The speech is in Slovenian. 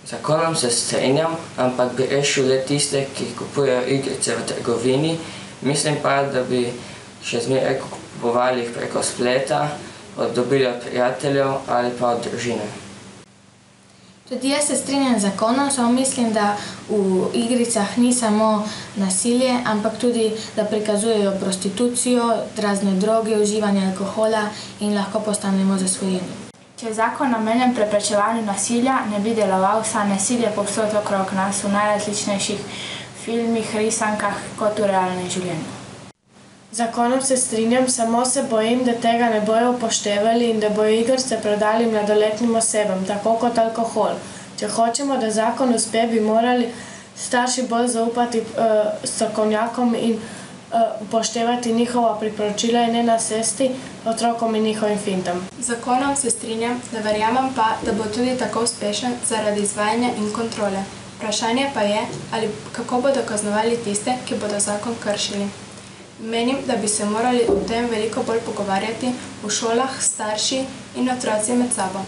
Zakonom se strinjam, ampak bi rešil le tiste, ki kupujejo igrice v trgovini. Mislim pa, da bi še zmeraj kupovali jih preko spleta, dobili od prijateljev ali pa od družine. Tudi jaz se strinjam z zakonom, samo mislim, da v igricah ni samo nasilje, ampak tudi, da prikazujejo prostitucijo, razne droge, uživanje alkohola in lahko postanemo zasvojeni. Če je zakon namenjen preprečevanju nasilja, ne bi deloval, saj nasilje povsod okrog nas v najrazličnejših filmih, risankah kot v realnem življenju. Z zakonom se strinjam, samo se bojim, da tega ne bojo upoštevali in da bojo igrice prodali mladoletnim osebam, tako kot alkohol. Če hočemo, da zakon uspe, bi morali starši bolj zaupati strokovnjakom in upoštevati njihova priporočila in ne nasesti otrokom in njihovim fintam. Z zakonom se strinjam, ne verjamem pa, da bo tudi tako uspešen zaradi izvajanja in kontrole. Vprašanje pa je, kako bodo kaznovali tiste, ki bodo zakon kršili. Menim, da bi se morali o tem veliko bolj pogovarjati v šolah, starši in otroci med sabo.